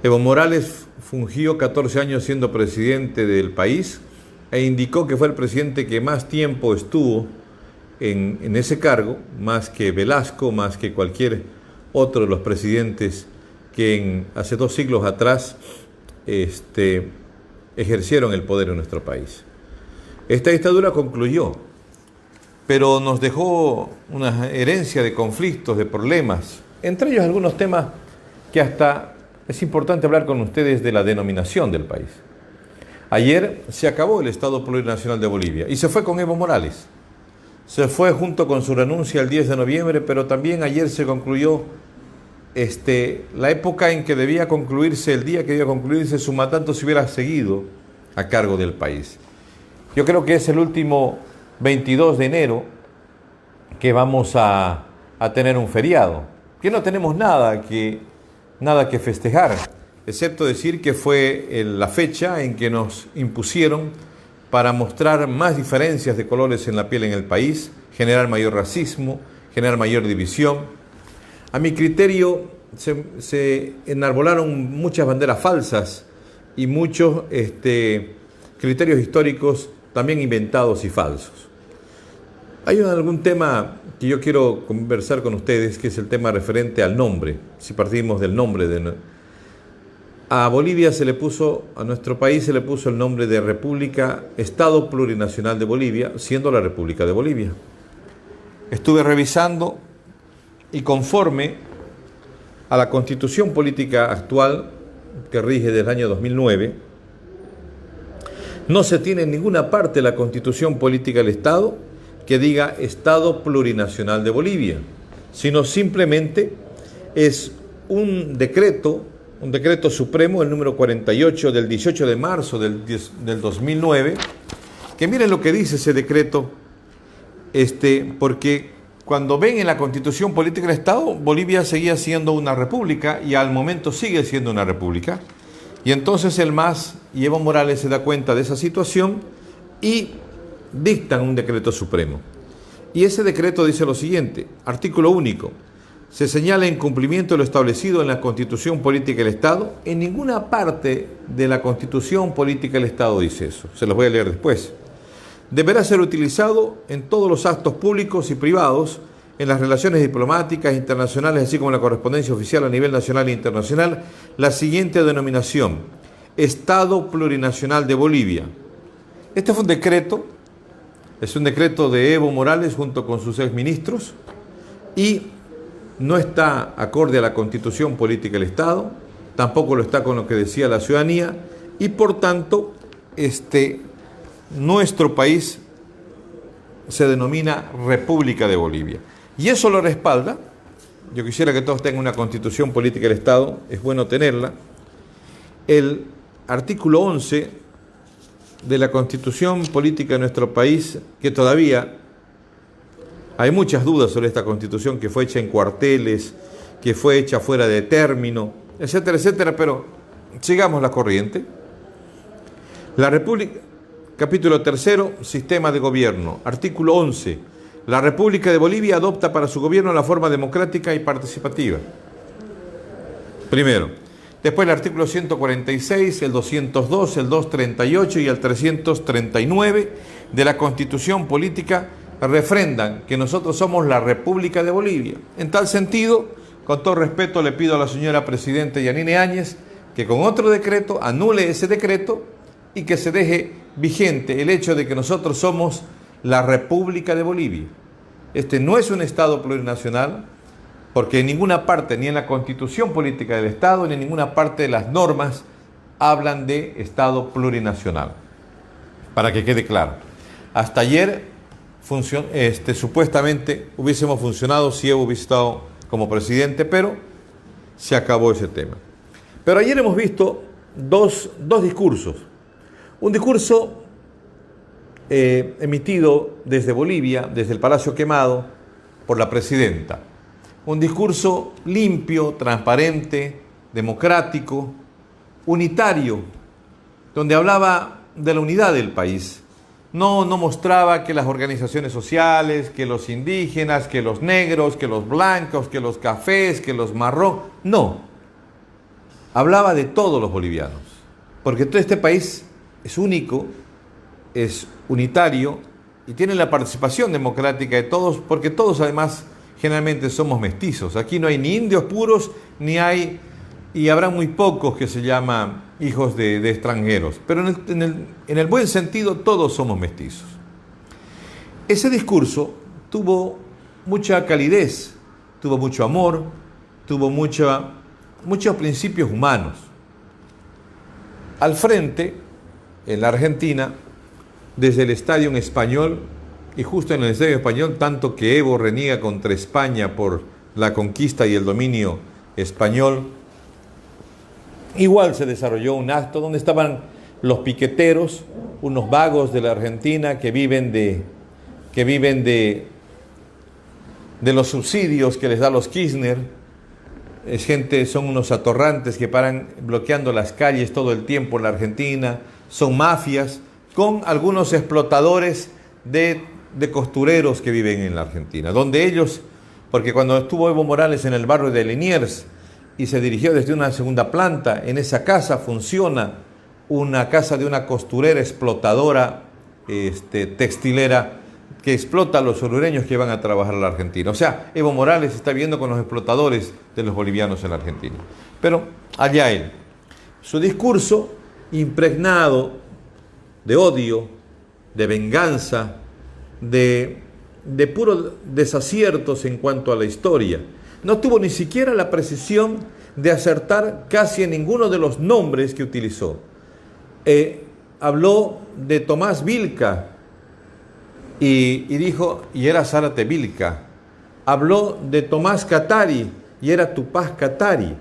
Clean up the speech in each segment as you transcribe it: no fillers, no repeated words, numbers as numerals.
Evo Morales fungió 14 años siendo presidente del país e indicó que fue el presidente que más tiempo estuvo en ese cargo, más que Velasco, más que cualquier otro de los presidentes que hace 2 siglos atrás ejercieron el poder en nuestro país. Esta dictadura concluyó, pero nos dejó una herencia de conflictos, de problemas, entre ellos algunos temas que hasta es importante hablar con ustedes de la denominación del país. Ayer se acabó el Estado Plurinacional de Bolivia y se fue con Evo Morales. Se fue junto con su renuncia el 10 de noviembre, pero también ayer se concluyó la época en que debía concluirse, el día que debía concluirse su mandato si hubiera seguido a cargo del país. Yo creo que es el último 22 de enero que vamos a tener un feriado, que no tenemos nada que festejar, excepto decir que fue la fecha en que nos impusieron para mostrar más diferencias de colores en la piel en el país, generar mayor racismo, generar mayor división. A mi criterio se enarbolaron muchas banderas falsas y muchos criterios históricos también inventados y falsos. Hay algún tema que yo quiero conversar con ustedes, que es el tema referente al nombre. Si partimos del nombre a Bolivia a nuestro país se le puso el nombre de República, Estado Plurinacional de Bolivia, siendo la República de Bolivia. Estuve revisando y conforme a la Constitución Política actual que rige desde el año 2009, no se tiene en ninguna parte de la Constitución Política del Estado que diga Estado Plurinacional de Bolivia, sino simplemente es un decreto supremo, el número 48 del 18 de marzo del 2009, que miren lo que dice ese decreto, porque cuando ven en la Constitución Política del Estado, Bolivia seguía siendo una república y al momento sigue siendo una república. Y entonces el MAS y Evo Morales se da cuenta de esa situación y dictan un decreto supremo. Y ese decreto dice lo siguiente: artículo único. Se señala en cumplimiento de lo establecido en la Constitución Política del Estado. En ninguna parte de la Constitución Política del Estado dice eso. Se los voy a leer después. Deberá ser utilizado en todos los actos públicos y privados, en las relaciones diplomáticas internacionales, así como en la correspondencia oficial a nivel nacional e internacional, la siguiente denominación: Estado Plurinacional de Bolivia. Este fue un decreto, es un decreto de Evo Morales junto con sus exministros y no está acorde a la Constitución Política del Estado, tampoco lo está con lo que decía la ciudadanía y por tanto nuestro país se denomina República de Bolivia. Y eso lo respalda, yo quisiera que todos tengan una Constitución Política del Estado, es bueno tenerla, el artículo 11 de la Constitución Política de nuestro país, que todavía hay muchas dudas sobre esta Constitución, que fue hecha en cuarteles, que fue hecha fuera de término, etcétera, etcétera, pero sigamos la corriente. La República, capítulo 3, Sistema de Gobierno, artículo 11. La República de Bolivia adopta para su gobierno la forma democrática y participativa. Primero. Después el artículo 146, el 202, el 238 y el 339 de la Constitución Política refrendan que nosotros somos la República de Bolivia. En tal sentido, con todo respeto, le pido a la señora Presidenta Yanine Áñez que con otro decreto anule ese decreto y que se deje vigente el hecho de que nosotros somos la República de Bolivia. Este no es un Estado plurinacional, porque en ninguna parte, ni en la Constitución Política del Estado, ni en ninguna parte de las normas hablan de Estado plurinacional. Para que quede claro. Hasta ayer supuestamente hubiésemos funcionado si Evo hubiese estado como presidente, pero se acabó ese tema. Pero ayer hemos visto dos discursos. Un discurso emitido desde Bolivia, desde el Palacio Quemado, por la presidenta. Un discurso limpio, transparente, democrático, unitario, donde hablaba de la unidad del país. No mostraba que las organizaciones sociales, que los indígenas, que los negros, que los blancos, que los cafés, que los marrón. No. hablaba de todos los bolivianos, porque todo este país es único, es unitario y tiene la participación democrática de todos, porque todos además generalmente somos mestizos. Aquí no hay ni indios puros, ni hay, y habrá muy pocos que se llaman hijos de extranjeros, pero en el buen sentido todos somos mestizos. Ese discurso tuvo mucha calidez, tuvo mucho amor, tuvo muchos principios humanos. Al frente, en la Argentina, desde el Estadio Español, y justo en el Estadio Español, tanto que Evo reniega contra España por la conquista y el dominio español, igual se desarrolló un acto donde estaban los piqueteros, unos vagos de la Argentina que viven de los subsidios que les da los Kirchner. Son unos atorrantes que paran bloqueando las calles todo el tiempo en la Argentina, son mafias, con algunos explotadores de costureros que viven en la Argentina, donde ellos, porque cuando estuvo Evo Morales en el barrio de Liniers y se dirigió desde una segunda planta, en esa casa funciona una casa de una costurera explotadora, textilera, que explota a los hondureños que van a trabajar a la Argentina. O sea, Evo Morales está viendo con los explotadores de los bolivianos en la Argentina. Pero allá él. Su discurso impregnado de odio, de venganza, de puros desaciertos en cuanto a la historia. No tuvo ni siquiera la precisión de acertar casi en ninguno de los nombres que utilizó. Habló de Tomás Vilca, y dijo, y era Zárate Vilca. Habló de Tomás Katari, y era Tupac Katari.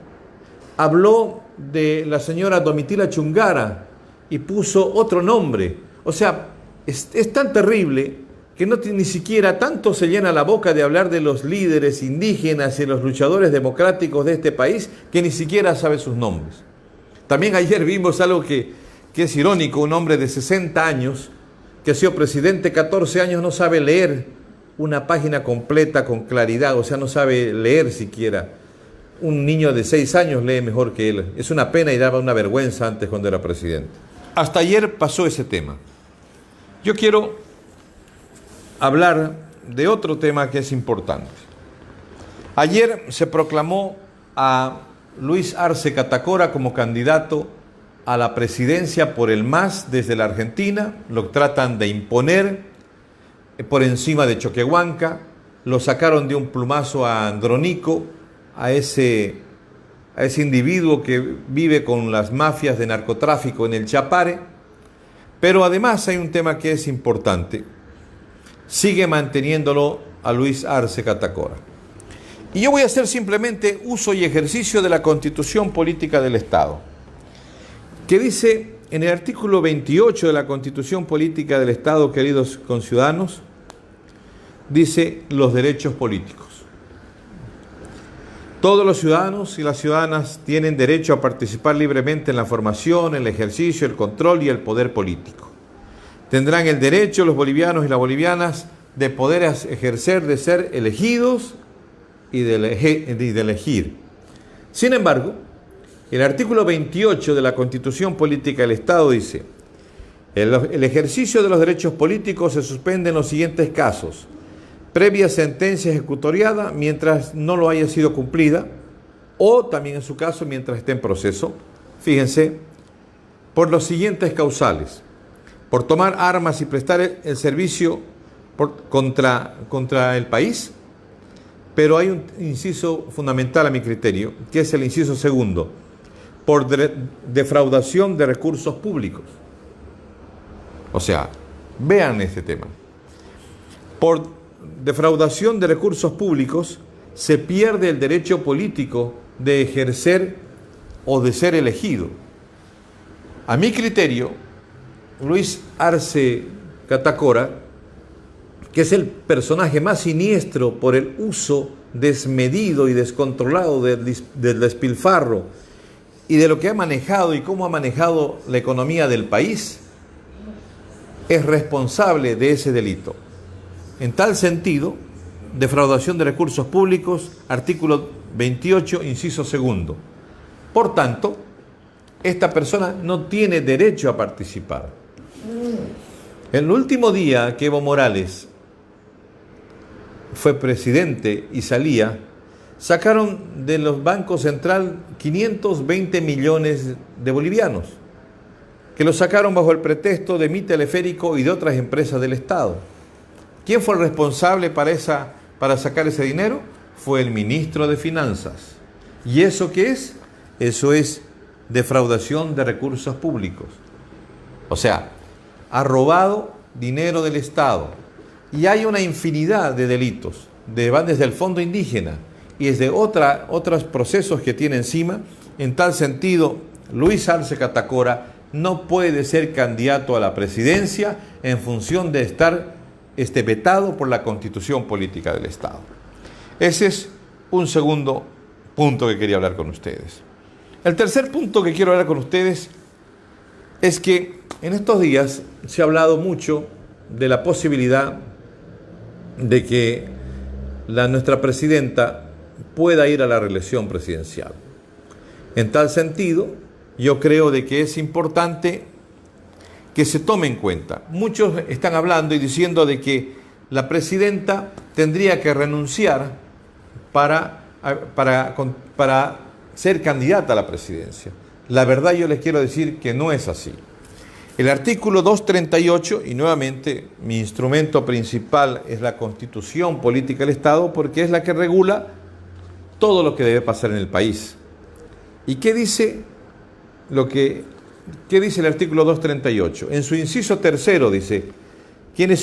Habló de la señora Domitila Chungara, y puso otro nombre. O sea, es tan terrible que ni siquiera tanto se llena la boca de hablar de los líderes indígenas y los luchadores democráticos de este país, que ni siquiera sabe sus nombres. También ayer vimos algo que es irónico, un hombre de 60 años, que ha sido presidente 14 años, no sabe leer una página completa con claridad, o sea, no sabe leer siquiera. Un niño de 6 años lee mejor que él. Es una pena y daba una vergüenza antes cuando era presidente. Hasta ayer pasó ese tema. Yo quiero hablar de otro tema que es importante. Ayer se proclamó a Luis Arce Catacora como candidato a la presidencia por el MAS desde la Argentina. Lo tratan de imponer por encima de Choquehuanca. Lo sacaron de un plumazo a Andrónico, a ese individuo que vive con las mafias de narcotráfico en el Chapare. Pero además hay un tema que es importante. Sigue manteniéndolo a Luis Arce Catacora. Y yo voy a hacer simplemente uso y ejercicio de la Constitución Política del Estado, que dice en el artículo 28 de la Constitución Política del Estado, queridos conciudadanos, dice los derechos políticos. Todos los ciudadanos y las ciudadanas tienen derecho a participar libremente en la formación, el ejercicio, el control y el poder político. Tendrán el derecho los bolivianos y las bolivianas de poder ejercer, de ser elegidos y de elegir. Sin embargo, el artículo 28 de la Constitución Política del Estado dice: el ejercicio de los derechos políticos se suspende en los siguientes casos: previa sentencia ejecutoriada mientras no lo haya sido cumplida, o también en su caso mientras esté en proceso. Fíjense, por los siguientes causales: por tomar armas y prestar el servicio contra el país. Pero hay un inciso fundamental a mi criterio, que es el inciso segundo: por defraudación de recursos públicos. O sea, vean este tema. Por defraudación de recursos públicos se pierde el derecho político de ejercer o de ser elegido. A mi criterio, Luis Arce Catacora, que es el personaje más siniestro por el uso desmedido y descontrolado del despilfarro y de lo que ha manejado y cómo ha manejado la economía del país, es responsable de ese delito. En tal sentido, defraudación de recursos públicos, artículo 28, inciso segundo. Por tanto, esta persona no tiene derecho a participar. El último día que Evo Morales fue presidente y salía, sacaron de los bancos central 520 millones de bolivianos, que los sacaron bajo el pretexto de Mi Teleférico y de otras empresas del Estado. ¿Quién fue el responsable para sacar ese dinero? Fue el ministro de Finanzas. ¿Y eso qué es? Eso es defraudación de recursos públicos. O sea, ha robado dinero del Estado. Y hay una infinidad de delitos. Van desde el fondo indígena y desde otros procesos que tiene encima. En tal sentido, Luis Arce Catacora no puede ser candidato a la presidencia en función de estar vetado por la Constitución Política del Estado. Ese es un segundo punto que quería hablar con ustedes. El tercer punto que quiero hablar con ustedes es que en estos días se ha hablado mucho de la posibilidad de que nuestra presidenta pueda ir a la reelección presidencial. En tal sentido, yo creo de que es importante que se tome en cuenta. Muchos están hablando y diciendo de que la presidenta tendría que renunciar para ser candidata a la presidencia. La verdad, yo les quiero decir que no es así. El artículo 238, y nuevamente mi instrumento principal es la Constitución Política del Estado, porque es la que regula todo lo que debe pasar en el país. ¿Y qué dice el artículo 238? En su inciso tercero dice, quienes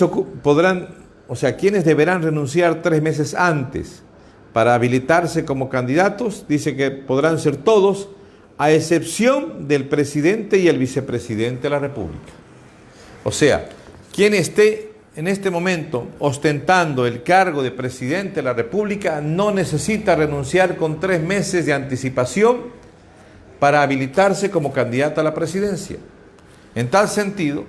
deberán renunciar 3 meses antes para habilitarse como candidatos, dice que podrán ser todos, a excepción del presidente y el vicepresidente de la República. O sea, quien esté en este momento ostentando el cargo de presidente de la República no necesita renunciar con 3 meses de anticipación para habilitarse como candidata a la presidencia. En tal sentido,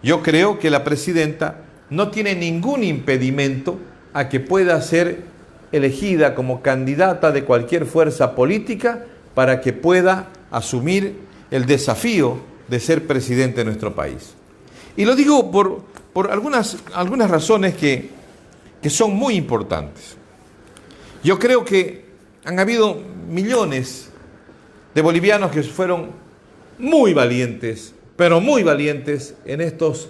yo creo que la presidenta no tiene ningún impedimento a que pueda ser elegida como candidata de cualquier fuerza política para que pueda asumir el desafío de ser presidente de nuestro país. Y lo digo por algunas razones que son muy importantes. Yo creo que han habido millones de bolivianos que fueron muy valientes, pero muy valientes en estos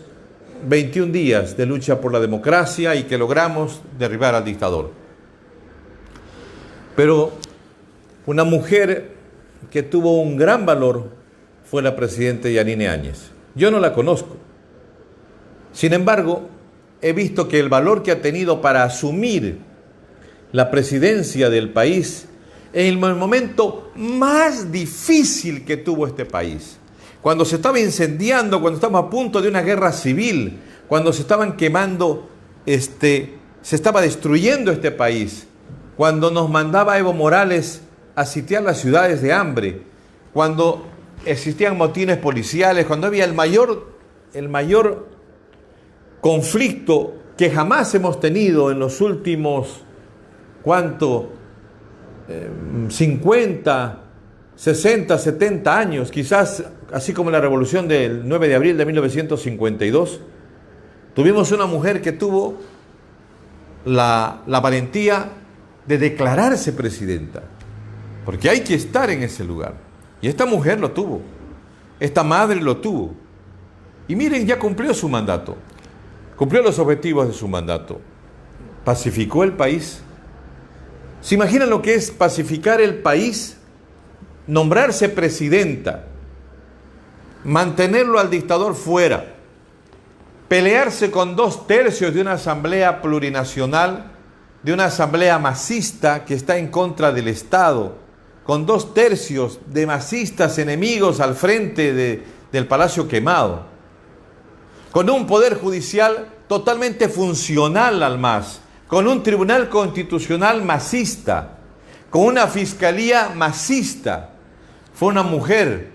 21 días de lucha por la democracia y que logramos derribar al dictador. Pero una mujer que tuvo un gran valor fue la presidenta Yanine Áñez. Yo no la conozco. Sin embargo, he visto que el valor que ha tenido para asumir la presidencia del país en el momento más difícil que tuvo este país, cuando se estaba incendiando, cuando estábamos a punto de una guerra civil, cuando se estaban quemando, se estaba destruyendo este país, cuando nos mandaba Evo Morales a sitiar las ciudades de hambre, cuando existían motines policiales, cuando había el mayor conflicto que jamás hemos tenido en los últimos, 50, 60, 70 años, quizás así como la revolución del 9 de abril de 1952, tuvimos una mujer que tuvo la valentía de declararse presidenta, porque hay que estar en ese lugar. Y esta mujer lo tuvo, esta madre lo tuvo. Y miren, ya cumplió su mandato, cumplió los objetivos de su mandato, pacificó el país. ¿Se imaginan lo que es pacificar el país? Nombrarse presidenta, mantenerlo al dictador fuera, pelearse con 2/3 de una asamblea plurinacional, de una asamblea masista que está en contra del Estado, con 2/3 de masistas enemigos al frente del Palacio Quemado, con un poder judicial totalmente funcional al MAS, con un tribunal constitucional masista, con una fiscalía masista. Fue una mujer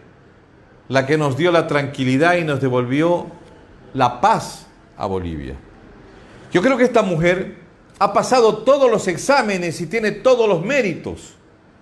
la que nos dio la tranquilidad y nos devolvió la paz a Bolivia. Yo creo que esta mujer ha pasado todos los exámenes y tiene todos los méritos